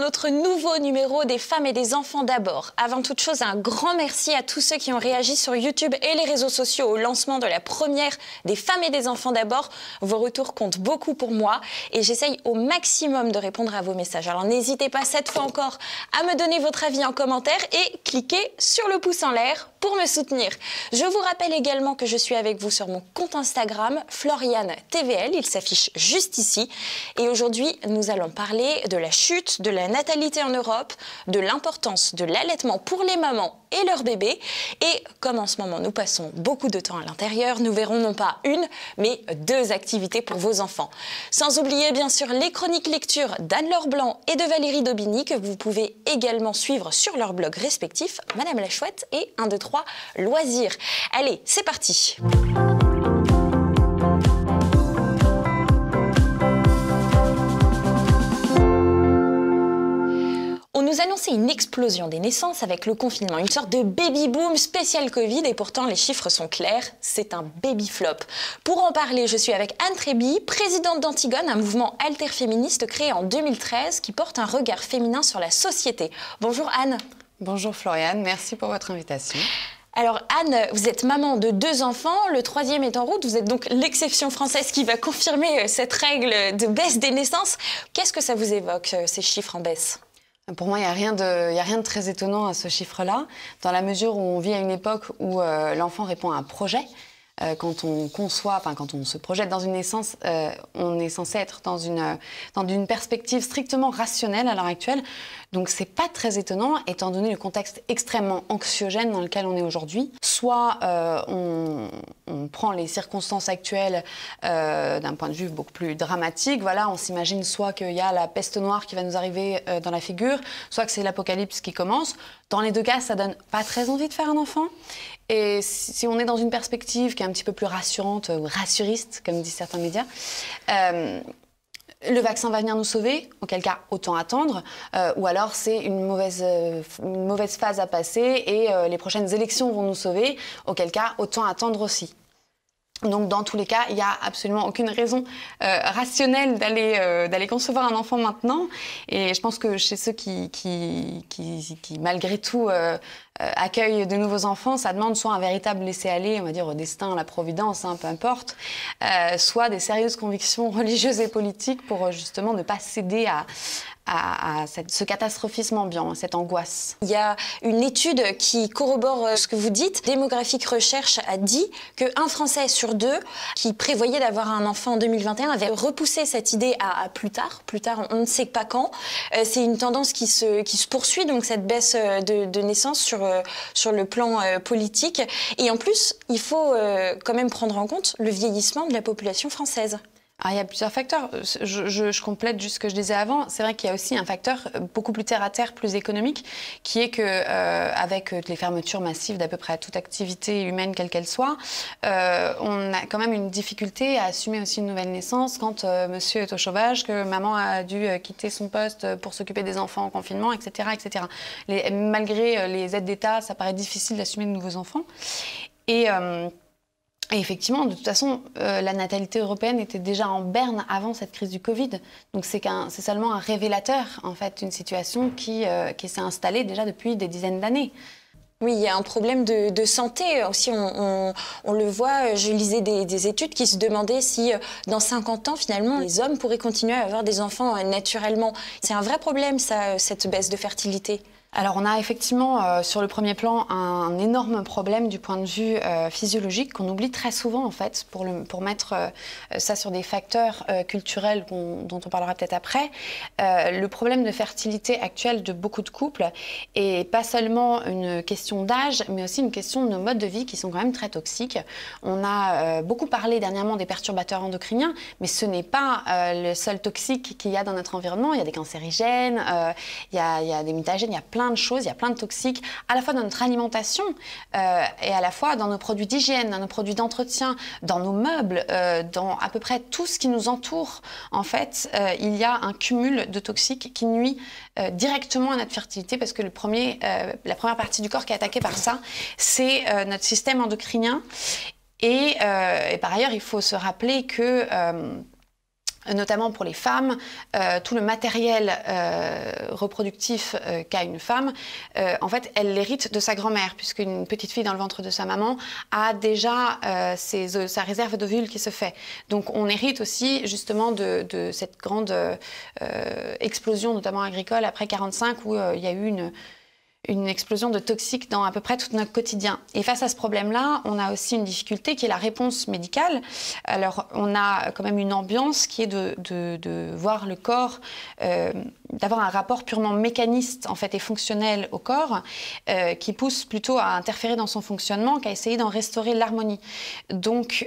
notre nouveau numéro des femmes et des enfants d'abord. Avant toute chose, un grand merci à tous ceux qui ont réagi sur YouTube et les réseaux sociaux au lancement de la première des femmes et des enfants d'abord. Vos retours comptent beaucoup pour moi et j'essaye au maximum de répondre à vos messages. Alors n'hésitez pas cette fois encore à me donner votre avis en commentaire et cliquez sur le pouce en l'air pour me soutenir. Je vous rappelle également que je suis avec vous sur mon compte Instagram, Floriane TVL, il s'affiche juste ici. Et aujourd'hui, nous allons parler de la chute de la natalité en Europe, de l'importance de l'allaitement pour les mamans et leurs bébés. Et comme en ce moment nous passons beaucoup de temps à l'intérieur, nous verrons non pas une, mais deux activités pour vos enfants. Sans oublier bien sûr les chroniques lecture d'Anne-Laure Blanc et de Valérie Daubigny que vous pouvez également suivre sur leurs blogs respectifs, Madame la Chouette et 1, 2, 3 loisirs. Allez, c'est parti! On nous annonçait une explosion des naissances avec le confinement, une sorte de baby-boom spécial Covid et pourtant les chiffres sont clairs, c'est un baby-flop. Pour en parler, je suis avec Anne Tréby, présidente d'Antigone, un mouvement alter-féministe créé en 2013 qui porte un regard féminin sur la société. Bonjour Anne. Bonjour Floriane, merci pour votre invitation. Alors Anne, vous êtes maman de 2 enfants, le 3e est en route, vous êtes donc l'exception française qui va confirmer cette règle de baisse des naissances. Qu'est-ce que ça vous évoque, ces chiffres en baisse ? Pour moi, il n'y a rien de très étonnant à ce chiffre-là, dans la mesure où on vit à une époque où l'enfant répond à un projet. Quand on conçoit, quand on se projette dans une naissance, on est censé être dans une perspective strictement rationnelle à l'heure actuelle. Donc c'est pas très étonnant, étant donné le contexte extrêmement anxiogène dans lequel on est aujourd'hui. Soit on prend les circonstances actuelles d'un point de vue beaucoup plus dramatique. Voilà, on s'imagine soit qu'il y a la peste noire qui va nous arriver dans la figure, soit que c'est l'apocalypse qui commence. Dans les deux cas, ça donne pas très envie de faire un enfant. Et si on est dans une perspective qui est un petit peu plus rassurante ou rassuriste, comme disent certains médias, le vaccin va venir nous sauver, auquel cas autant attendre, ou alors c'est une mauvaise phase à passer et les prochaines élections vont nous sauver, auquel cas autant attendre aussi. Donc dans tous les cas, il n'y a absolument aucune raison rationnelle d'aller concevoir un enfant maintenant. Et je pense que chez ceux qui malgré tout accueillent de nouveaux enfants, ça demande soit un véritable laisser-aller, on va dire au destin, à la providence, peu importe, soit des sérieuses convictions religieuses et politiques pour justement ne pas céder à ce catastrophisme ambiant, cette angoisse. Il y a une étude qui corrobore ce que vous dites. Démographique Recherche a dit qu'un Français sur 2 qui prévoyait d'avoir un enfant en 2021 avait repoussé cette idée à plus tard, on ne sait pas quand. C'est une tendance qui se poursuit, donc cette baisse de naissance sur le plan politique. Et en plus, il faut quand même prendre en compte le vieillissement de la population française. Il y a plusieurs facteurs. Je complète juste ce que je disais avant. C'est vrai qu'il y a aussi un facteur beaucoup plus terre-à-terre, plus économique, qui est que avec les fermetures massives d'à peu près toute activité humaine, quelle qu'elle soit, on a quand même une difficulté à assumer aussi une nouvelle naissance quand monsieur est au chômage, que maman a dû quitter son poste pour s'occuper des enfants en confinement, etc. etc. Malgré les aides d'État, ça paraît difficile d'assumer de nouveaux enfants. Et effectivement, de toute façon, la natalité européenne était déjà en berne avant cette crise du Covid. Donc c'est seulement un révélateur, en fait, d'une situation qui s'est installée déjà depuis des dizaines d'années. Oui, il y a un problème de santé aussi, on le voit, je lisais des études qui se demandaient si dans 50 ans, finalement, les hommes pourraient continuer à avoir des enfants naturellement. C'est un vrai problème, ça, cette baisse de fertilité. Alors on a effectivement sur le premier plan un énorme problème du point de vue physiologique qu'on oublie très souvent en fait pour mettre ça sur des facteurs culturels dont on parlera peut-être après. Le problème de fertilité actuel de beaucoup de couples est pas seulement une question d'âge mais aussi une question de nos modes de vie qui sont quand même très toxiques. On a beaucoup parlé dernièrement des perturbateurs endocriniens mais ce n'est pas le seul toxique qu'il y a dans notre environnement. Il y a des cancérigènes, il y a des mutagènes, il y a plein de choses, il y a plein de toxiques, à la fois dans notre alimentation et à la fois dans nos produits d'hygiène, dans nos produits d'entretien, dans nos meubles, dans à peu près tout ce qui nous entoure. En fait, il y a un cumul de toxiques qui nuit directement à notre fertilité parce que la première partie du corps qui est attaquée par ça, c'est notre système endocrinien. Et par ailleurs, il faut se rappeler que notamment pour les femmes, tout le matériel reproductif qu'a une femme, en fait, elle l'hérite de sa grand-mère, puisqu'une petite fille dans le ventre de sa maman a déjà sa réserve d'ovules qui se fait. Donc on hérite aussi justement de cette grande explosion, notamment agricole, après 1945, où il y a eu une explosion de toxiques dans à peu près tout notre quotidien. Et face à ce problème-là, on a aussi une difficulté qui est la réponse médicale. Alors, on a quand même une ambiance qui est de voir le corps, d'avoir un rapport purement mécaniste en fait, et fonctionnel au corps, qui pousse plutôt à interférer dans son fonctionnement qu'à essayer d'en restaurer l'harmonie. Donc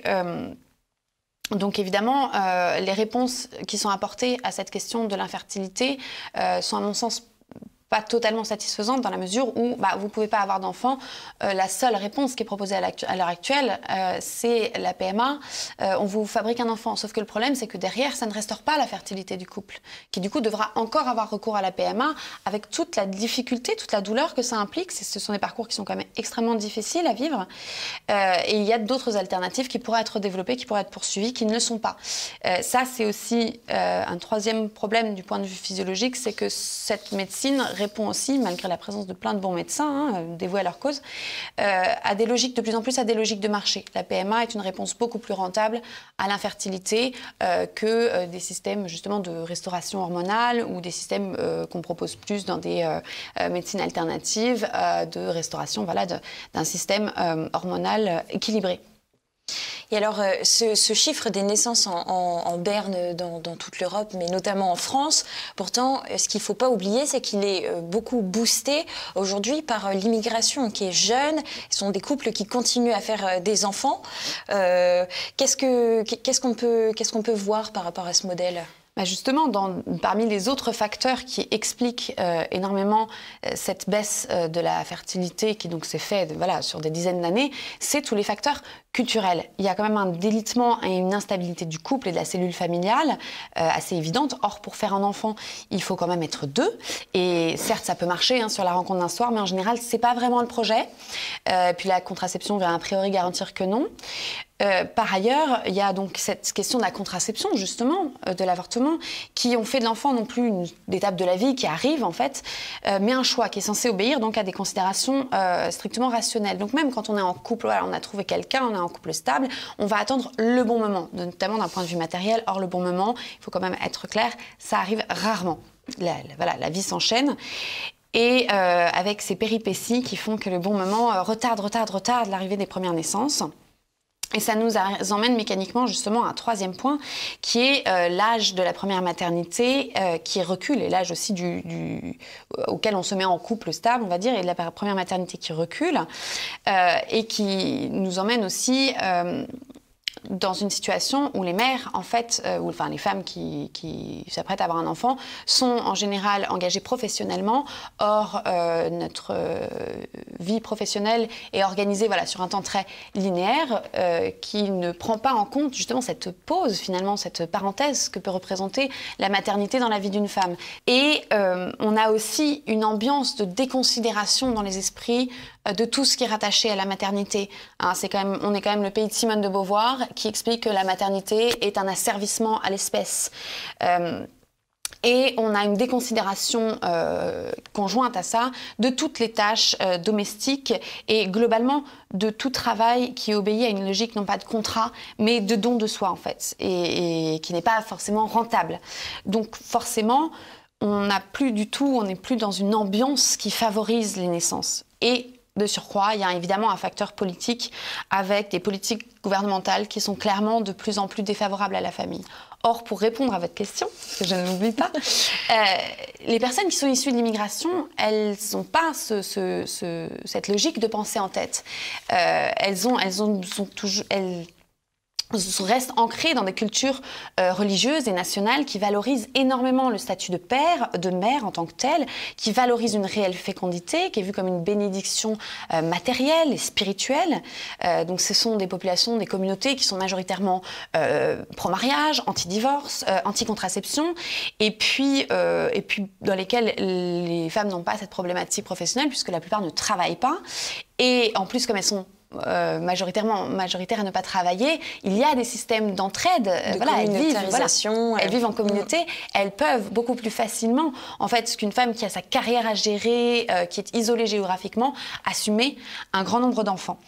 évidemment, les réponses qui sont apportées à cette question de l'infertilité sont à mon sens pas totalement satisfaisante dans la mesure où vous ne pouvez pas avoir d'enfant. La seule réponse qui est proposée à l'heure actuelle, c'est la PMA. On vous fabrique un enfant. Sauf que le problème, c'est que derrière, ça ne restaure pas la fertilité du couple, qui du coup devra encore avoir recours à la PMA avec toute la difficulté, toute la douleur que ça implique. Ce sont des parcours qui sont quand même extrêmement difficiles à vivre. Et il y a d'autres alternatives qui pourraient être développées, qui pourraient être poursuivies, qui ne le sont pas. Ça, c'est aussi un troisième problème du point de vue physiologique, c'est que cette médecine répond aussi, malgré la présence de plein de bons médecins dévoués à leur cause, à des logiques, de plus en plus à des logiques de marché. La PMA est une réponse beaucoup plus rentable à l'infertilité que des systèmes justement de restauration hormonale ou des systèmes qu'on propose plus dans des médecines alternatives de restauration d'un système hormonal équilibré. Et alors, ce chiffre des naissances en berne dans toute l'Europe, mais notamment en France, pourtant, ce qu'il ne faut pas oublier, c'est qu'il est beaucoup boosté aujourd'hui par l'immigration qui est jeune. Ce sont des couples qui continuent à faire des enfants. Qu'est-ce qu'on peut voir par rapport à ce modèle ? Justement, parmi les autres facteurs qui expliquent énormément cette baisse de la fertilité qui donc s'est fait sur des dizaines d'années, c'est tous les facteurs culturels. Il y a quand même un délitement et une instabilité du couple et de la cellule familiale assez évidente. Or, pour faire un enfant, il faut quand même être deux. Et certes, ça peut marcher sur la rencontre d'un soir, mais en général, c'est pas vraiment le projet. Puis la contraception vient a priori garantir que non. Par ailleurs, il y a donc cette question de la contraception, justement, de l'avortement, qui ont fait de l'enfant non plus une étape de la vie qui arrive, en fait, mais un choix qui est censé obéir donc à des considérations strictement rationnelles. Donc même quand on est en couple, on a trouvé quelqu'un, on est en couple stable, on va attendre le bon moment, notamment d'un point de vue matériel. Or, le bon moment, il faut quand même être clair, ça arrive rarement. La vie s'enchaîne. Et avec ces péripéties qui font que le bon moment retarde l'arrivée des premières naissances. Et ça nous emmène mécaniquement justement à un troisième point qui est l'âge de la première maternité qui recule et l'âge aussi auquel on se met en couple stable, on va dire, et de la première maternité qui recule et qui nous emmène aussi dans une situation où les mères, en fait, les femmes qui s'apprêtent à avoir un enfant, sont en général engagées professionnellement. Or, notre vie professionnelle est organisée sur un temps très linéaire qui ne prend pas en compte justement cette pause, finalement, cette parenthèse que peut représenter la maternité dans la vie d'une femme. Et on a aussi une ambiance de déconsidération dans les esprits de tout ce qui est rattaché à la maternité. On est quand même le pays de Simone de Beauvoir qui explique que la maternité est un asservissement à l'espèce. Et on a une déconsidération conjointe à ça de toutes les tâches domestiques et globalement de tout travail qui obéit à une logique non pas de contrat mais de don de soi en fait et qui n'est pas forcément rentable. Donc forcément, on n'est plus dans une ambiance qui favorise les naissances. Et de surcroît, il y a évidemment un facteur politique avec des politiques gouvernementales qui sont clairement de plus en plus défavorables à la famille. Or, pour répondre à votre question, que je ne l'oublie pas, les personnes qui sont issues de l'immigration, elles n'ont pas cette logique de pensée en tête. Elles restent ancrées dans des cultures religieuses et nationales qui valorisent énormément le statut de père, de mère en tant que tel, qui valorisent une réelle fécondité, qui est vue comme une bénédiction matérielle et spirituelle. Donc ce sont des populations, des communautés qui sont majoritairement pro-mariage, anti-divorce, anti-contraception, et puis dans lesquelles les femmes n'ont pas cette problématique professionnelle puisque la plupart ne travaillent pas. Et en plus, comme elles sont majoritaires à ne pas travailler, il y a des systèmes d'entraide. Elles vivent en communauté, elles peuvent beaucoup plus facilement, en fait, qu'une femme qui a sa carrière à gérer, qui est isolée géographiquement, assumer un grand nombre d'enfants.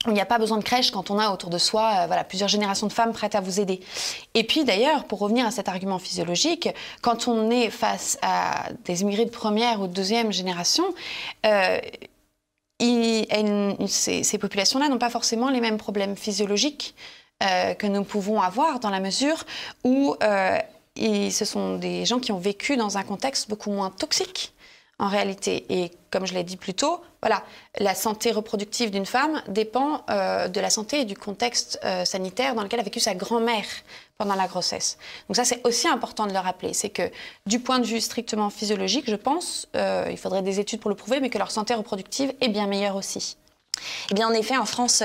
Il n'y a pas besoin de crèche quand on a autour de soi plusieurs générations de femmes prêtes à vous aider. Et puis d'ailleurs, pour revenir à cet argument physiologique, quand on est face à des immigrés de première ou de deuxième génération, ces populations-là n'ont pas forcément les mêmes problèmes physiologiques que nous pouvons avoir, dans la mesure où ce sont des gens qui ont vécu dans un contexte beaucoup moins toxique en réalité. Et comme je l'ai dit plus tôt, la santé reproductive d'une femme dépend de la santé et du contexte sanitaire dans lequel a vécu sa grand-mère pendant la grossesse. Donc ça, c'est aussi important de le rappeler. C'est que du point de vue strictement physiologique, je pense, il faudrait des études pour le prouver, mais que leur santé reproductive est bien meilleure aussi. Eh bien, en effet, en France,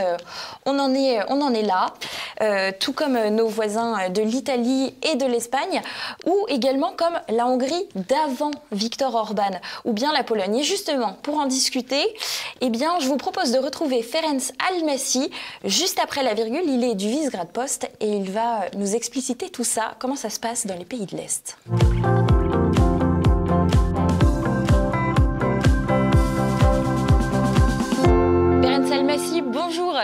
on en est là, tout comme nos voisins de l'Italie et de l'Espagne, ou également comme la Hongrie d'avant Viktor Orban, ou bien la Pologne. Et justement, pour en discuter, eh bien, je vous propose de retrouver Ferenc Almasi juste après la virgule. Il est du Visegrad Post et il va nous expliciter tout ça, comment ça se passe dans les pays de l'Est. Bonjour.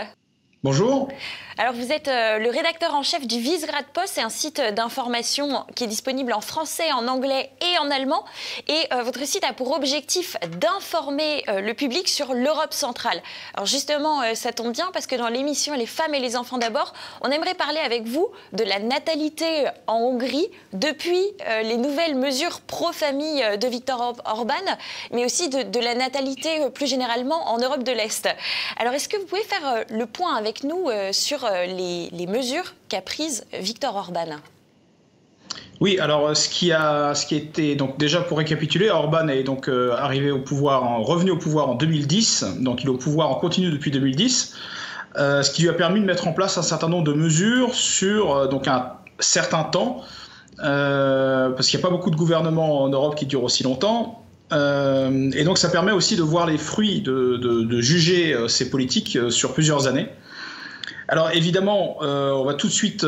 Bonjour. Alors vous êtes le rédacteur en chef du Visegrad Post, c'est un site d'information qui est disponible en français, en anglais et en allemand. Et votre site a pour objectif d'informer le public sur l'Europe centrale. Alors justement, ça tombe bien parce que dans l'émission Les femmes et les enfants d'abord, on aimerait parler avec vous de la natalité en Hongrie depuis les nouvelles mesures pro-famille de Viktor Orban, mais aussi de la natalité plus généralement en Europe de l'Est. Alors est-ce que vous pouvez faire le point avec nous sur les mesures qu'a prises Viktor Orban? Oui, alors ce qui était donc déjà pour récapituler, Orban est donc revenu au pouvoir en 2010, donc il est au pouvoir en continu depuis 2010, ce qui lui a permis de mettre en place un certain nombre de mesures sur donc un certain temps, parce qu'il n'y a pas beaucoup de gouvernements en Europe qui durent aussi longtemps. Et donc ça permet aussi de voir les fruits, de juger ces politiques sur plusieurs années. Alors évidemment, on va tout de suite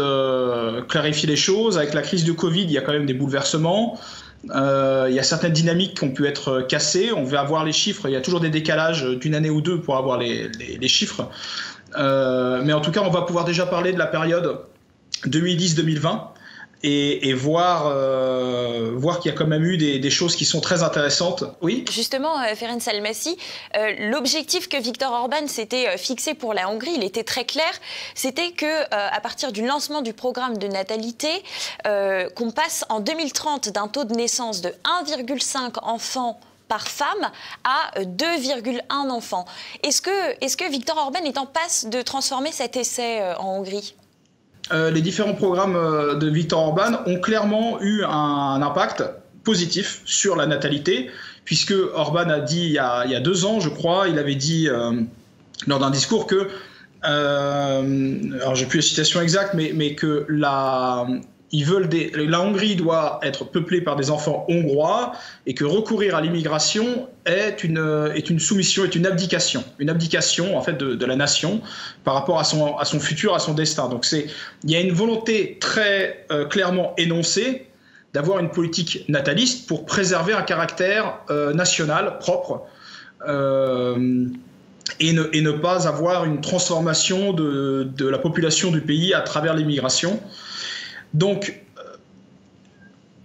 clarifier les choses. Avec la crise du Covid, il y a quand même des bouleversements. Il y a certaines dynamiques qui ont pu être cassées. On va avoir les chiffres. Il y a toujours des décalages d'une année ou deux pour avoir les chiffres. Mais en tout cas, on va pouvoir déjà parler de la période 2010-2020. Et voir qu'il y a quand même eu des choses qui sont très intéressantes. Oui. Justement, Ferenc Almasi, l'objectif que Viktor Orban s'était fixé pour la Hongrie, il était très clair, c'était que à partir du lancement du programme de natalité, qu'on passe en 2030 d'un taux de naissance de 1,5 enfants par femme à 2,1 enfants. Est-ce que Viktor Orban est en passe de transformer cet essai en Hongrie ? Les différents programmes de Viktor Orban ont clairement eu un impact positif sur la natalité, puisque Orban a dit il y a 2 ans, je crois, il avait dit lors d'un discours que, alors j'ai plus la citation exacte, mais que la Hongrie doit être peuplée par des enfants hongrois et que recourir à l'immigration est une soumission, est une abdication en fait de la nation par rapport à son futur, à son destin. Donc il y a une volonté très clairement énoncée d'avoir une politique nataliste pour préserver un caractère national propre et ne pas avoir une transformation de la population du pays à travers l'immigration. Donc,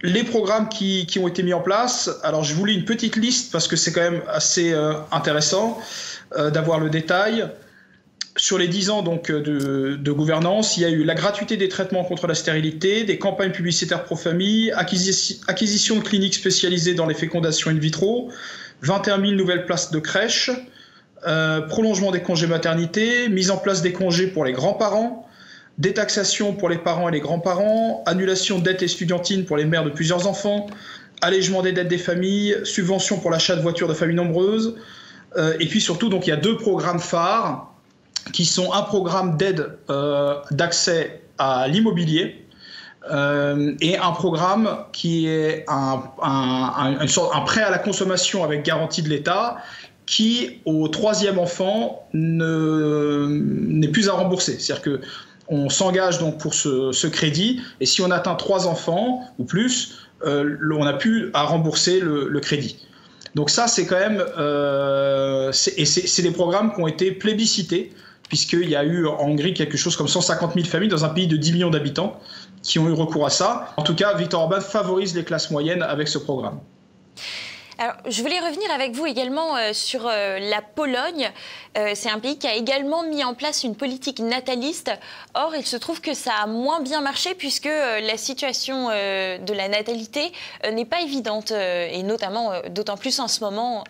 les programmes qui ont été mis en place, alors je vous lis une petite liste parce que c'est quand même assez intéressant d'avoir le détail. Sur les 10 ans donc, de gouvernance, il y a eu la gratuité des traitements contre la stérilité, des campagnes publicitaires pro-famille, acquisition de cliniques spécialisées dans les fécondations in vitro, 21 000 nouvelles places de crèches, prolongement des congés maternité, mise en place des congés pour les grands-parents, détaxation pour les parents et les grands-parents, annulation de dettes estudiantines pour les mères de plusieurs enfants, allègement des dettes des familles, subvention pour l'achat de voitures de familles nombreuses. Et puis surtout, donc, il y a 2 programmes phares qui sont un programme d'aide d'accès à l'immobilier et un programme qui est un prêt à la consommation avec garantie de l'État qui, au 3e enfant, n'est plus à rembourser. C'est-à-dire qu'on s'engage donc pour ce crédit, et si on atteint 3 enfants ou plus, on n'a plus à rembourser le crédit. Donc ça, c'est quand même... c'est des programmes qui ont été plébiscités, puisqu'il y a eu en Hongrie quelque chose comme 150 000 familles dans un pays de 10 millions d'habitants qui ont eu recours à ça. En tout cas, Viktor Orban favorise les classes moyennes avec ce programme. Alors, je voulais revenir avec vous également sur la Pologne. C'est un pays qui a également mis en place une politique nataliste. Or, il se trouve que ça a moins bien marché puisque la situation de la natalité n'est pas évidente. Et notamment, d'autant plus en ce moment,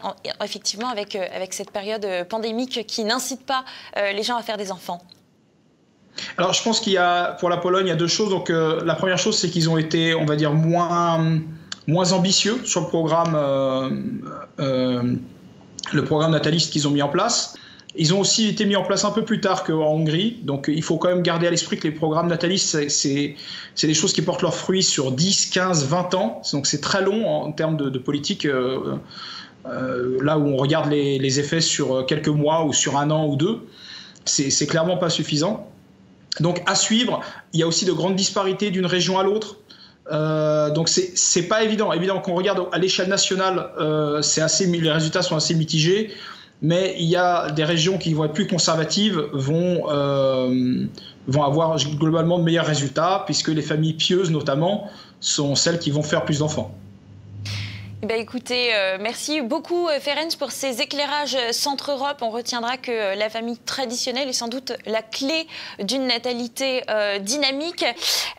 effectivement, avec cette période pandémique qui n'incite pas les gens à faire des enfants. Alors, je pense qu'il y a, pour la Pologne, il y a 2 choses. Donc, la première chose, c'est qu'ils ont été, on va dire, moins ambitieux sur le programme nataliste qu'ils ont mis en place. Ils ont aussi été mis en place un peu plus tard qu'en Hongrie. Donc, il faut quand même garder à l'esprit que les programmes natalistes, c'est des choses qui portent leurs fruits sur 10, 15, 20 ans. Donc, c'est très long en termes de politique. Là où on regarde les effets sur quelques mois ou sur 1 an ou 2, c'est clairement pas suffisant. Donc, à suivre, il y a aussi de grandes disparités d'une région à l'autre. Donc c'est pas évident. Évidemment, quand on regarde à l'échelle nationale, les résultats sont assez mitigés, mais il y a des régions qui vont être plus conservatives, vont avoir globalement de meilleurs résultats, puisque les familles pieuses notamment sont celles qui vont faire plus d'enfants. Eh bien, écoutez, merci beaucoup Ferenc pour ces éclairages Centre-Europe. On retiendra que la famille traditionnelle est sans doute la clé d'une natalité dynamique.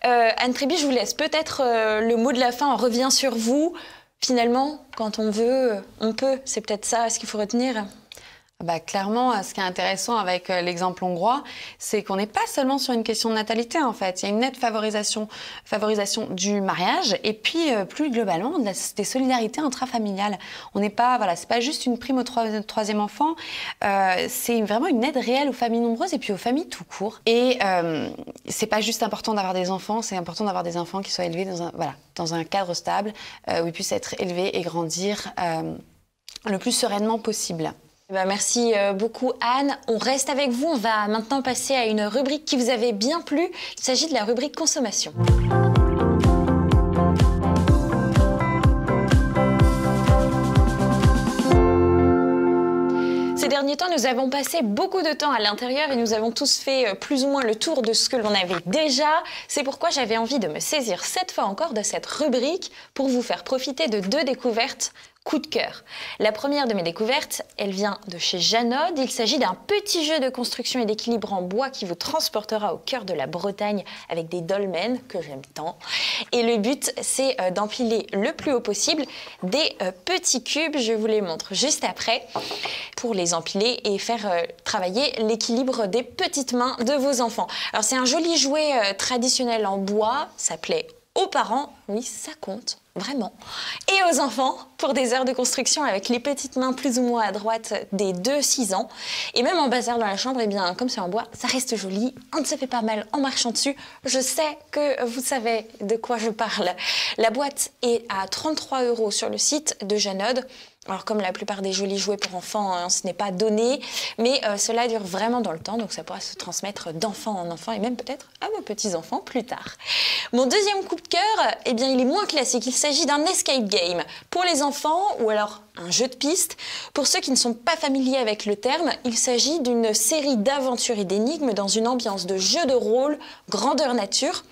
Anne Tréby, je vous laisse peut-être le mot de la fin. On revient sur vous. Finalement, quand on veut, on peut. C'est peut-être ça ce qu'il faut retenir. Clairement, ce qui est intéressant avec l'exemple hongrois, c'est qu'on n'est pas seulement sur une question de natalité, en fait. Il y a une nette favorisation du mariage et puis, plus globalement, des solidarités intrafamiliales. On n'est pas, c'est pas juste une prime au 3e enfant, c'est vraiment une aide réelle aux familles nombreuses et puis aux familles tout court. Et c'est pas juste important d'avoir des enfants, c'est important d'avoir des enfants qui soient élevés dans un cadre stable, où ils puissent être élevés et grandir le plus sereinement possible. Merci beaucoup Anne. On reste avec vous. On va maintenant passer à une rubrique qui vous avait bien plu. Il s'agit de la rubrique consommation. Ces derniers temps, nous avons passé beaucoup de temps à l'intérieur et nous avons tous fait plus ou moins le tour de ce que l'on avait déjà. C'est pourquoi j'avais envie de me saisir cette fois encore de cette rubrique pour vous faire profiter de 2 découvertes coup de cœur. La première de mes découvertes, elle vient de chez Janod. Il s'agit d'un petit jeu de construction et d'équilibre en bois qui vous transportera au cœur de la Bretagne avec des dolmens que j'aime tant. Et le but, c'est d'empiler le plus haut possible des petits cubes. Je vous les montre juste après pour les empiler et faire travailler l'équilibre des petites mains de vos enfants. Alors c'est un joli jouet traditionnel en bois, ça plaît aux parents, oui ça compte, vraiment, et aux enfants pour des heures de construction avec les petites mains plus ou moins à droite des 2-6 ans. Et même en bazar dans la chambre, eh bien, comme c'est en bois, ça reste joli, on ne se fait pas mal en marchant dessus. Je sais que vous savez de quoi je parle. La boîte est à 33 € sur le site de Janod. Alors comme la plupart des jolis jouets pour enfants, ce n'est pas donné, mais cela dure vraiment dans le temps, donc ça pourra se transmettre d'enfant en enfant et même peut-être à vos petits-enfants plus tard. Mon deuxième coup de cœur, eh bien, il est moins classique. Il s'agit d'un escape game pour les enfants ou alors un jeu de piste. Pour ceux qui ne sont pas familiers avec le terme, il s'agit d'une série d'aventures et d'énigmes dans une ambiance de jeu de rôle grandeur nature.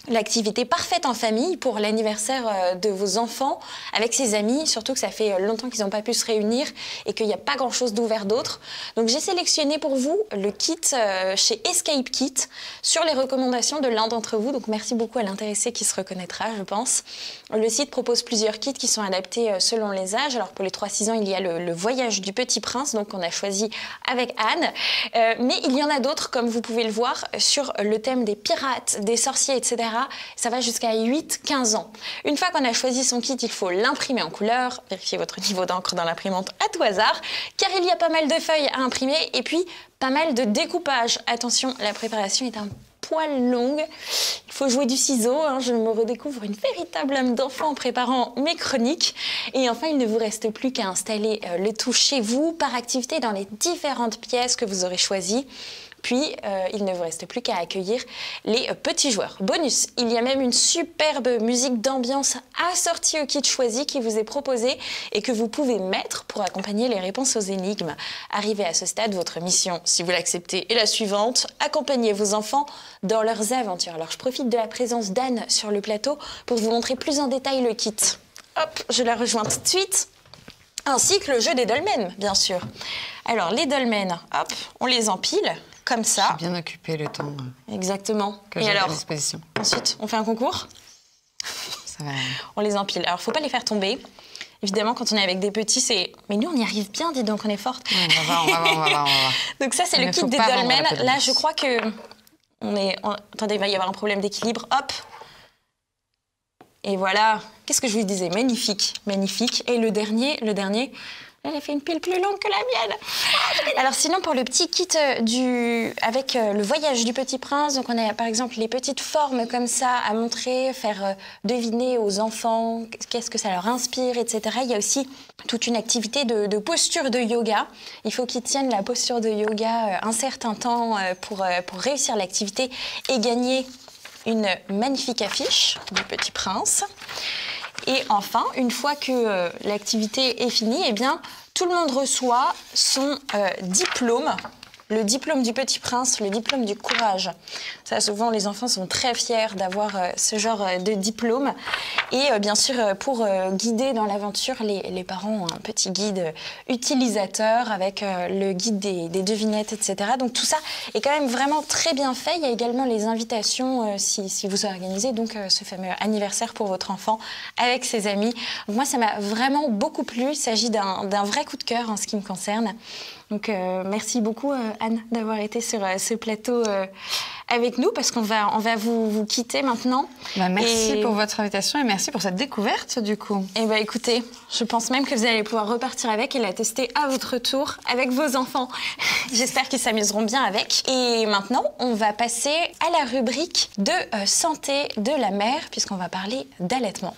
L'activité parfaite en famille pour l'anniversaire de vos enfants, avec ses amis, surtout que ça fait longtemps qu'ils n'ont pas pu se réunir et qu'il n'y a pas grand-chose d'ouvert d'autre. Donc j'ai sélectionné pour vous le kit chez Escape Kit sur les recommandations de l'un d'entre vous. Donc merci beaucoup à l'intéressé qui se reconnaîtra, je pense. Le site propose plusieurs kits qui sont adaptés selon les âges. Alors pour les 3-6 ans, il y a le voyage du Petit Prince, donc on a choisi avec Anne. Mais il y en a d'autres, comme vous pouvez le voir, sur le thème des pirates, des sorciers, etc. Ça va jusqu'à 8-15 ans. Une fois qu'on a choisi son kit, il faut l'imprimer en couleur, vérifier votre niveau d'encre dans l'imprimante à tout hasard, car il y a pas mal de feuilles à imprimer et puis pas mal de découpage. Attention, la préparation est un poils longues. Il faut jouer du ciseau, hein, je me redécouvre une véritable âme d'enfant en préparant mes chroniques. Et enfin, il ne vous reste plus qu'à installer le tout chez vous par activité dans les différentes pièces que vous aurez choisies. Puis, il ne vous reste plus qu'à accueillir les petits joueurs. Bonus, il y a même une superbe musique d'ambiance assortie au kit choisi qui vous est proposée et que vous pouvez mettre pour accompagner les réponses aux énigmes. Arrivé à ce stade, votre mission, si vous l'acceptez, est la suivante. Accompagnez vos enfants dans leurs aventures. Alors, je profite de la présence d'Anne sur le plateau pour vous montrer plus en détail le kit. Hop, je la rejoins tout de suite. Ainsi que le jeu des dolmens, bien sûr. Alors, les dolmens, hop, on les empile. Comme ça. Je suis bien occupée le temps. Exactement. Que j'ai à disposition. Ensuite, on fait un concours. Ça va. On les empile. Alors, faut pas les faire tomber. Évidemment, quand on est avec des petpetits, c'est... Mais nous, on y arrive bien, dis donc, on est forte. Ouais, on va voir. Donc ça, c'est le kit des dolmens. Là, je crois que... Attendez, il va y avoir un problème d'équilibre. Hop. Et voilà. Qu'est-ce que je vous disais? Magnifique, magnifique. Et le dernier... Elle a fait une pile plus longue que la mienne. Alors sinon, pour le petit kit avec le voyage du Petit Prince, donc on a par exemple les petites formes comme ça à montrer, faire deviner aux enfants qu'est-ce que ça leur inspire, etc. Il y a aussi toute une activité de posture de yoga. Il faut qu'ils tiennent la posture de yoga un certain temps pour réussir l'activité et gagner une magnifique affiche du Petit Prince. Et enfin, une fois que l'activité est finie, eh bien, tout le monde reçoit son diplôme, le diplôme du Petit Prince, le diplôme du courage. Ça, souvent, les enfants sont très fiers d'avoir ce genre de diplôme. Et bien sûr, pour guider dans l'aventure, les parents ont un petit guide utilisateur avec le guide des devinettes, etc. Donc tout ça est quand même vraiment très bien fait. Il y a également les invitations si vous organisez donc ce fameux anniversaire pour votre enfant avec ses amis. Donc moi, ça m'a vraiment beaucoup plu. Il s'agit d'un vrai coup de cœur en ce qui me concerne. Donc merci beaucoup Anne d'avoir été sur ce plateau avec nous parce qu'on va vous quitter maintenant. Merci pour votre invitation et merci pour cette découverte du coup. Et écoutez, je pense même que vous allez pouvoir repartir avec et la tester à votre tour avec vos enfants. J'espère qu'ils s'amuseront bien avec. Et maintenant, on va passer à la rubrique de santé de la mère puisqu'on va parler d'allaitement.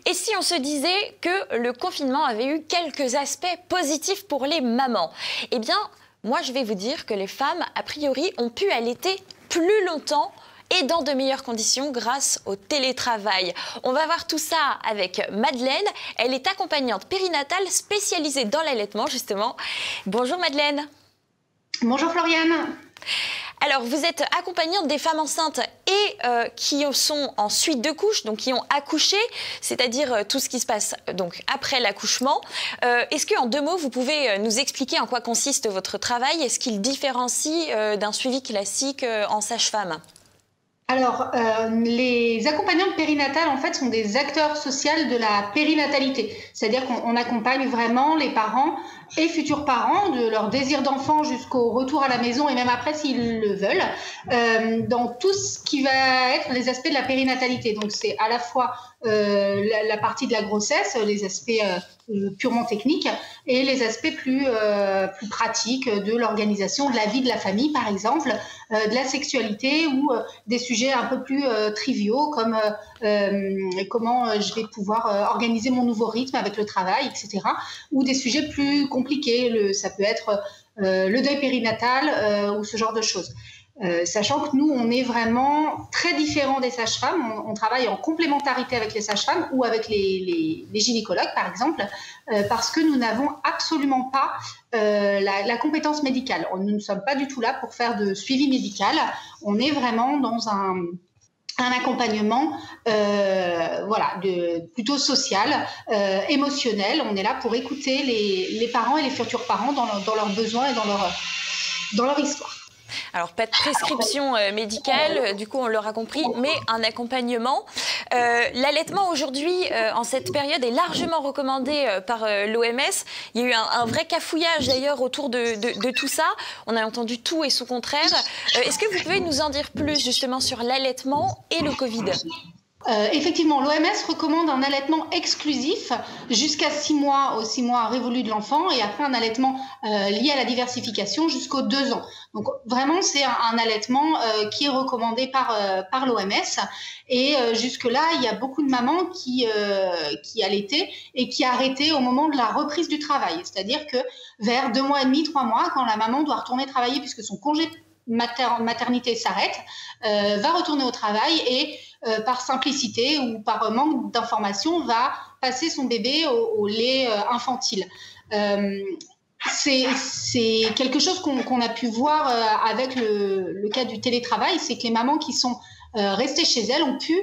Et si on se disait que le confinement avait eu quelques aspects positifs pour les mamans? Eh bien, moi, je vais vous dire que les femmes, a priori, ont pu allaiter plus longtemps et dans de meilleures conditions grâce au télétravail. On va voir tout ça avec Madeleine. Elle est accompagnante périnatale spécialisée dans l'allaitement, justement. Bonjour Madeleine. Bonjour Floriane. Alors, vous êtes accompagnante des femmes enceintes et qui sont en suite de couche, donc qui ont accouché, c'est-à-dire tout ce qui se passe donc après l'accouchement. Est-ce qu'en 2 mots, vous pouvez nous expliquer en quoi consiste votre travail? Est-ce qu'il différencie d'un suivi classique en sage-femme? Alors, les accompagnantes périnatales, en fait, sont des acteurs sociaux de la périnatalité. C'est-à-dire qu'on accompagne vraiment les parents et futurs parents de leur désir d'enfant jusqu'au retour à la maison et même après s'ils le veulent, dans tout ce qui va être les aspects de la périnatalité. Donc, c'est à la fois la partie de la grossesse, les aspects purement techniques et les aspects plus pratiques de l'organisation de la vie de la famille, par exemple, de la sexualité ou des sujets un peu plus triviaux comme comment je vais pouvoir organiser mon nouveau rythme avec le travail, etc. Ou des sujets plus compliqués, ça peut être le deuil périnatal ou ce genre de choses. Sachant que nous, on est vraiment très différents des sages-femmes. On travaille en complémentarité avec les sages-femmes ou avec les gynécologues, par exemple, parce que nous n'avons absolument pas la compétence médicale. Nous ne sommes pas du tout là pour faire de suivi médical. On est vraiment dans un accompagnement plutôt social, émotionnel. On est là pour écouter les parents et les futurs parents dans leurs besoins et dans leur histoire. Alors, pas de prescription médicale, du coup, on l'aura compris, mais un accompagnement. L'allaitement, aujourd'hui, en cette période, est largement recommandé par l'OMS. Il y a eu un vrai cafouillage, d'ailleurs, autour de tout ça. On a entendu tout et son contraire. Est-ce que vous pouvez nous en dire plus, justement, sur l'allaitement et le Covid ? Effectivement, l'OMS recommande un allaitement exclusif jusqu'à 6 mois, aux 6 mois révolus de l'enfant, et après un allaitement lié à la diversification jusqu'aux 2 ans. Donc vraiment, c'est un allaitement qui est recommandé par l'OMS. Et jusque-là, il y a beaucoup de mamans qui allaitaient et qui arrêtaient au moment de la reprise du travail. C'est-à-dire que vers 2 mois et demi, 3 mois, quand la maman doit retourner travailler puisque son congé maternité s'arrête, va retourner au travail et par simplicité ou par manque d'information, va passer son bébé au lait infantile. C'est quelque chose qu'on a pu voir avec le cas du télétravail, c'est que les mamans qui sont restées chez elles ont pu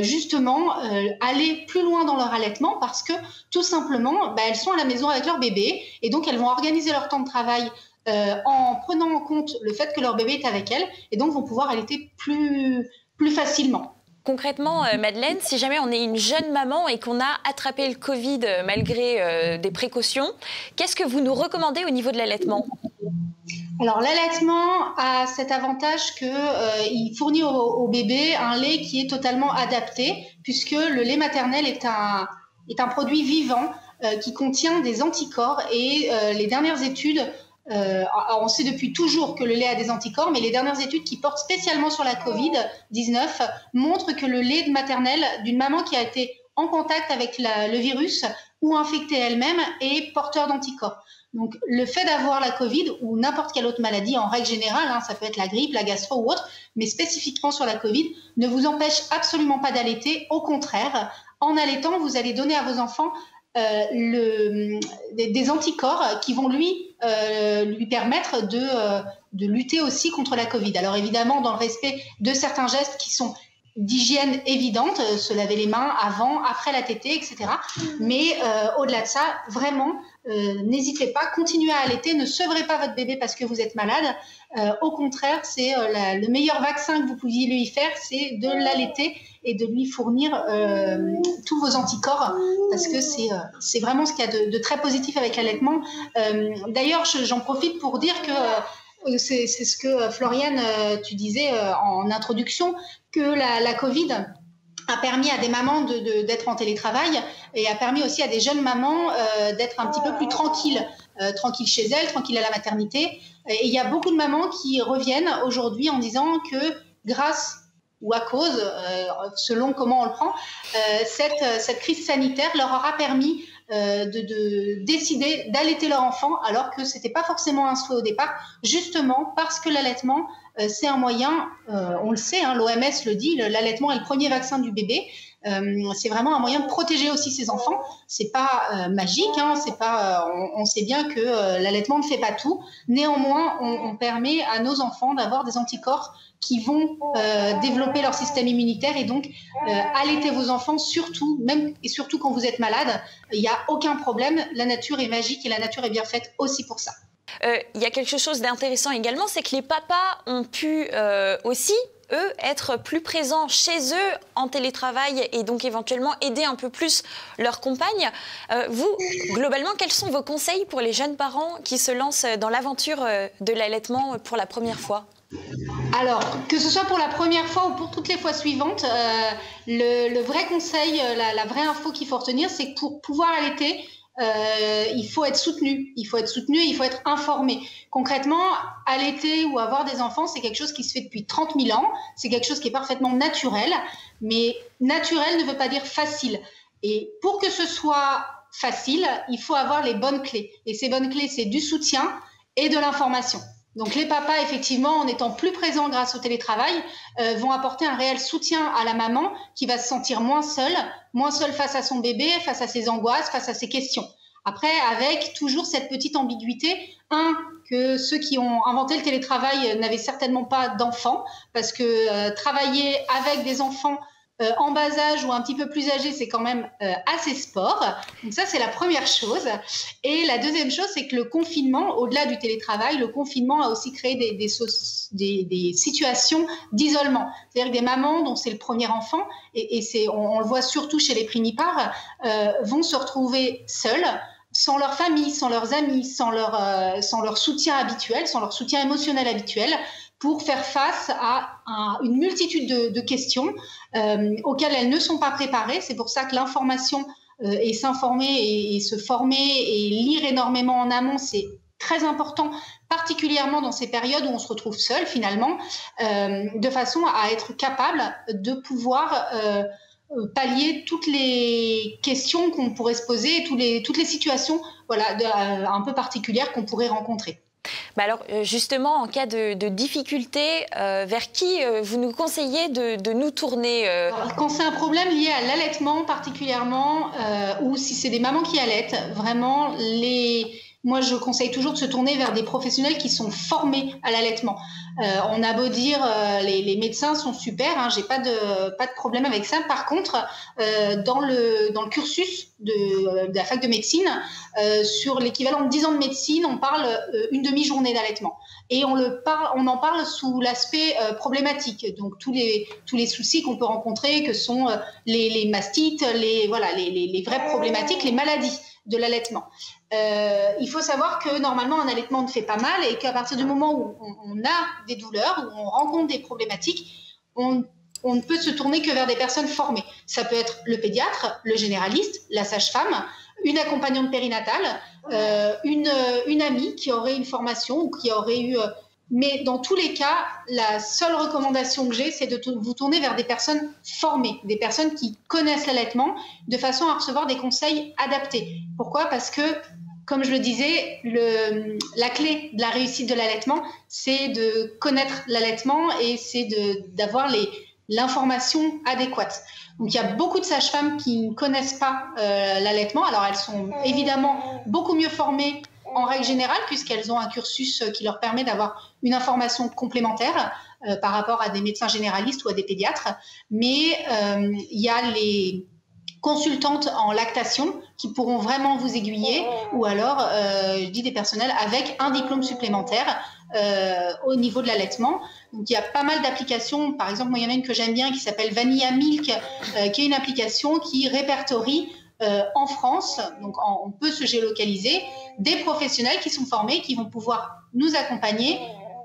justement aller plus loin dans leur allaitement parce que tout simplement, elles sont à la maison avec leur bébé et donc elles vont organiser leur temps de travail en prenant en compte le fait que leur bébé est avec elles et donc vont pouvoir allaiter plus facilement. Concrètement, Madeleine, si jamais on est une jeune maman et qu'on a attrapé le Covid malgré des précautions, qu'est-ce que vous nous recommandez au niveau de l'allaitement ? Alors l'allaitement a cet avantage qu'il fournit au bébé un lait qui est totalement adapté puisque le lait maternel est un produit vivant qui contient des anticorps et les dernières études on sait depuis toujours que le lait a des anticorps, mais les dernières études qui portent spécialement sur la Covid-19 montrent que le lait maternel d'une maman qui a été en contact avec le virus ou infectée elle-même est porteur d'anticorps. Donc le fait d'avoir la Covid ou n'importe quelle autre maladie en règle générale, ça peut être la grippe, la gastro ou autre, mais spécifiquement sur la Covid, ne vous empêche absolument pas d'allaiter. Au contraire, en allaitant, vous allez donner à vos enfants des anticorps qui vont lui permettre de lutter aussi contre la Covid. Alors évidemment, dans le respect de certains gestes qui sont d'hygiène évidente, se laver les mains avant, après la tétée, etc. Mais au-delà de ça, vraiment, n'hésitez pas, continuez à allaiter, ne sevrez pas votre bébé parce que vous êtes malade. Au contraire, c'est le meilleur vaccin que vous pouviez lui faire, c'est de l'allaiter et de lui fournir tous vos anticorps parce que c'est vraiment ce qu'il y a de très positif avec l'allaitement. D'ailleurs, j'en profite pour dire que c'est ce que Floriane, tu disais en introduction, que la Covid a permis à des mamans d'être en télétravail et a permis aussi à des jeunes mamans d'être un petit peu plus tranquilles chez elles, tranquilles à la maternité. Et il y a beaucoup de mamans qui reviennent aujourd'hui en disant que grâce ou à cause, selon comment on le prend, cette crise sanitaire leur aura permis de décider d'allaiter leur enfant alors que ce n'était pas forcément un souhait au départ, justement parce que l'allaitement, c'est un moyen, on le sait, l'OMS le dit, l'allaitement est le premier vaccin du bébé. C'est vraiment un moyen de protéger aussi ses enfants. C'est pas magique, c'est pas. On sait bien que l'allaitement ne fait pas tout. Néanmoins, on permet à nos enfants d'avoir des anticorps qui vont développer leur système immunitaire et donc allaiter vos enfants surtout, même et surtout quand vous êtes malade. Il n'y a aucun problème. La nature est magique et la nature est bien faite aussi pour ça. Il y a quelque chose d'intéressant également, c'est que les papas ont pu aussi eux, être plus présents chez eux en télétravail et donc éventuellement aider un peu plus leurs compagnes. Vous, globalement, quels sont vos conseils pour les jeunes parents qui se lancent dans l'aventure de l'allaitement pour la première fois ? Alors, que ce soit pour la première fois ou pour toutes les fois suivantes, le vrai conseil, la vraie info qu'il faut retenir, c'est que pour pouvoir allaiter, il faut être soutenu, il faut être informé. Concrètement, allaiter ou avoir des enfants, c'est quelque chose qui se fait depuis 30 000 ans, c'est quelque chose qui est parfaitement naturel, mais naturel ne veut pas dire facile. Et pour que ce soit facile, il faut avoir les bonnes clés. Et ces bonnes clés, c'est du soutien et de l'information. Donc les papas, effectivement, en étant plus présents grâce au télétravail, vont apporter un réel soutien à la maman qui va se sentir moins seule face à son bébé, face à ses angoisses, face à ses questions. Après, avec toujours cette petite ambiguïté, que ceux qui ont inventé le télétravail n'avaient certainement pas d'enfants, parce que travailler avec des enfants en bas âge ou un petit peu plus âgés, c'est quand même assez sport. Donc ça, c'est la première chose. Et la deuxième chose, c'est que le confinement, au-delà du télétravail, le confinement a aussi créé des situations d'isolement. C'est-à-dire que des mamans dont c'est le premier enfant, et on le voit surtout chez les primipares, vont se retrouver seules, sans leur famille, sans leurs amis, sans leur soutien habituel, sans leur soutien émotionnel habituel, pour faire face à une multitude de questions auxquelles elles ne sont pas préparées. C'est pour ça que l'information et s'informer et se former et lire énormément en amont, c'est très important, particulièrement dans ces périodes où on se retrouve seul finalement, de façon à être capable de pouvoir pallier toutes les questions qu'on pourrait se poser, toutes les situations un peu particulières qu'on pourrait rencontrer. Bah alors justement, en cas de difficulté, vers qui vous nous conseillez de nous tourner Quand c'est un problème lié à l'allaitement particulièrement, ou si c'est des mamans qui allaitent, vraiment, moi je conseille toujours de se tourner vers des professionnels qui sont formés à l'allaitement. On a beau dire, les médecins sont super, hein, j'ai pas de problème avec ça. Par contre, dans le cursus de la fac de médecine, sur l'équivalent de 10 ans de médecine, on parle une demi-journée d'allaitement. Et on en parle sous l'aspect problématique. Donc tous les soucis qu'on peut rencontrer, que sont les mastites, les vraies problématiques, les maladies de l'allaitement. Il faut savoir que normalement un allaitement ne fait pas mal et qu'à partir du moment où on a des douleurs, où on rencontre des problématiques, on ne peut se tourner que vers des personnes formées. Ça peut être le pédiatre, le généraliste, la sage-femme, une accompagnante périnatale, une amie qui aurait une formation ou qui aurait eu... Mais dans tous les cas, la seule recommandation que j'ai, c'est de vous tourner vers des personnes formées, des personnes qui connaissent l'allaitement, de façon à recevoir des conseils adaptés. Pourquoi ? Parce que, comme je le disais, la clé de la réussite de l'allaitement, c'est de connaître l'allaitement et c'est d'avoir l'information adéquate. Donc, il y a beaucoup de sages-femmes qui ne connaissent pas l'allaitement. Alors, elles sont évidemment beaucoup mieux formées en règle générale, puisqu'elles ont un cursus qui leur permet d'avoir une information complémentaire par rapport à des médecins généralistes ou à des pédiatres. Mais il y a les consultantes en lactation qui pourront vraiment vous aiguiller, ou alors, je dis des personnels avec un diplôme supplémentaire au niveau de l'allaitement. Donc, il y a pas mal d'applications. Par exemple, moi, il y en a une que j'aime bien qui s'appelle Vanilla Milk, qui est une application qui répertorie en France, donc on peut se géolocaliser, des professionnels qui sont formés, qui vont pouvoir nous accompagner,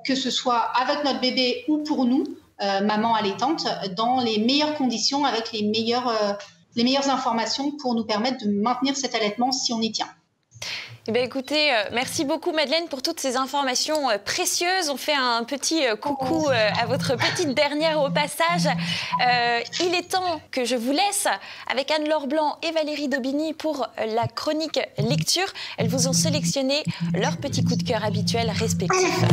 que ce soit avec notre bébé ou pour nous, maman allaitante, dans les meilleures conditions, avec les meilleures informations pour nous permettre de maintenir cet allaitement si on y tient. Eh bien, écoutez, merci beaucoup Madeleine pour toutes ces informations précieuses. On fait un petit coucou à votre petite dernière au passage. Il est temps que je vous laisse avec Anne-Laure Blanc et Valérie Daubigny pour la chronique lecture. Elles vous ont sélectionné leurs petits coups de cœur habituels respectifs.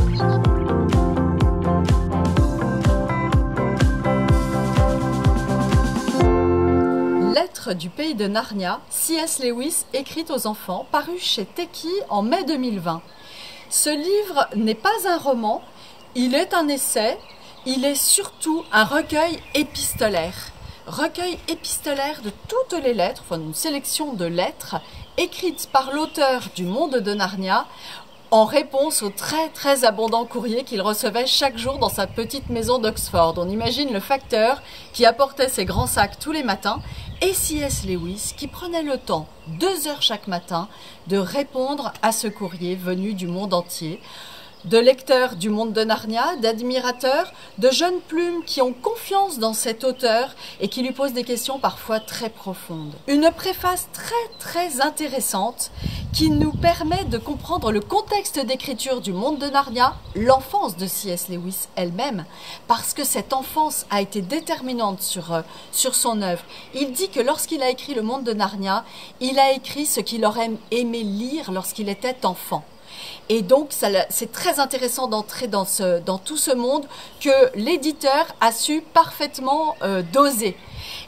Lettre du pays de Narnia, C.S. Lewis, écrite aux enfants, paru chez Teki en mai 2020. Ce livre n'est pas un roman, il est un essai, il est surtout un recueil épistolaire. Recueil épistolaire de toutes les lettres, enfin une sélection de lettres écrites par l'auteur du Monde de Narnia en réponse au très très abondant courrier qu'il recevait chaque jour dans sa petite maison d'Oxford. On imagine le facteur qui apportait ses grands sacs tous les matins et C.S. Lewis qui prenait le temps, 2 heures chaque matin, de répondre à ce courrier venu du monde entier. De lecteurs du Monde de Narnia, d'admirateurs, de jeunes plumes qui ont confiance dans cet auteur et qui lui posent des questions parfois très profondes. Une préface très très intéressante qui nous permet de comprendre le contexte d'écriture du Monde de Narnia, l'enfance de C.S. Lewis elle-même, parce que cette enfance a été déterminante sur son œuvre. Il dit que lorsqu'il a écrit le Monde de Narnia, il a écrit ce qu'il aurait aimé lire lorsqu'il était enfant. Et donc, c'est très intéressant d'entrer dans tout ce monde que l'éditeur a su parfaitement doser.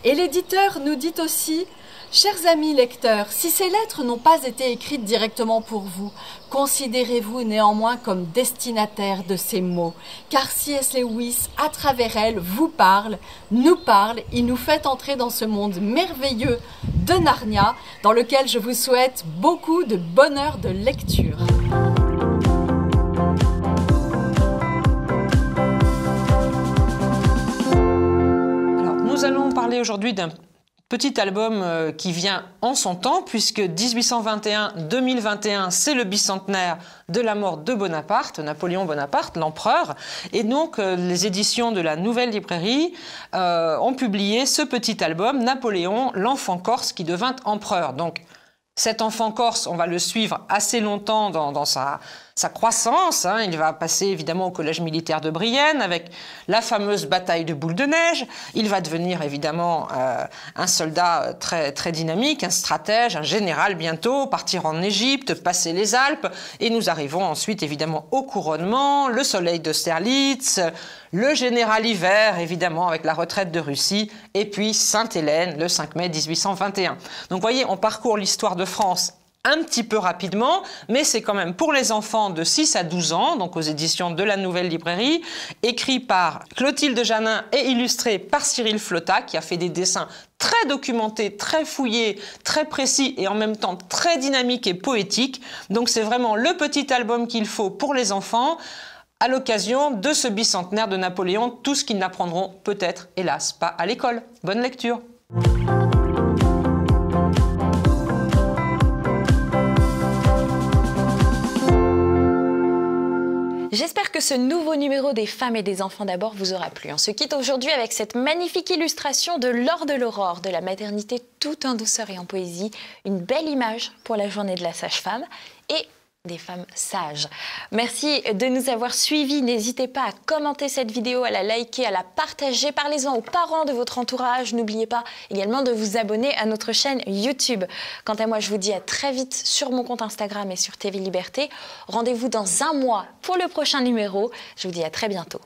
Et l'éditeur nous dit aussi, chers amis lecteurs, si ces lettres n'ont pas été écrites directement pour vous, considérez-vous néanmoins comme destinataire de ces mots, car C.S. Lewis, à travers elles, vous parle, nous parle, il nous fait entrer dans ce monde merveilleux de Narnia, dans lequel je vous souhaite beaucoup de bonheur de lecture. Alors, nous allons parler aujourd'hui d'un Petit album qui vient en son temps, puisque 1821-2021, c'est le bicentenaire de la mort de Bonaparte, Napoléon Bonaparte, l'empereur. Et donc, les éditions de la Nouvelle Librairie ont publié ce petit album, Napoléon, l'enfant corse qui devint empereur. Donc, cet enfant corse, on va le suivre assez longtemps dans sa croissance. Il va passer évidemment au collège militaire de Brienne avec la fameuse bataille de Boule de Neige. Il va devenir évidemment un soldat très, très dynamique, un stratège, un général bientôt, partir en Égypte, passer les Alpes. Et nous arrivons ensuite évidemment au couronnement, le soleil d'Austerlitz, le général hiver évidemment avec la retraite de Russie et puis Sainte-Hélène le 5 mai 1821. Donc vous voyez, on parcourt l'histoire de France un petit peu rapidement, mais c'est quand même pour les enfants de 6 à 12 ans, donc aux éditions de la Nouvelle Librairie, écrit par Clotilde Janin et illustré par Cyril Flotta, qui a fait des dessins très documentés, très fouillés, très précis et en même temps très dynamiques et poétiques. Donc c'est vraiment le petit album qu'il faut pour les enfants à l'occasion de ce bicentenaire de Napoléon, tout ce qu'ils n'apprendront peut-être, hélas, pas à l'école. Bonne lecture. J'espère que ce nouveau numéro des femmes et des enfants d'abord vous aura plu. On se quitte aujourd'hui avec cette magnifique illustration de Laure de l'Aurore, de la maternité tout en douceur et en poésie. Une belle image pour la journée de la sage-femme et des femmes sages. Merci de nous avoir suivis. N'hésitez pas à commenter cette vidéo, à la liker, à la partager. Parlez-en aux parents de votre entourage. N'oubliez pas également de vous abonner à notre chaîne YouTube. Quant à moi, je vous dis à très vite sur mon compte Instagram et sur TV Liberté. Rendez-vous dans un mois pour le prochain numéro. Je vous dis à très bientôt.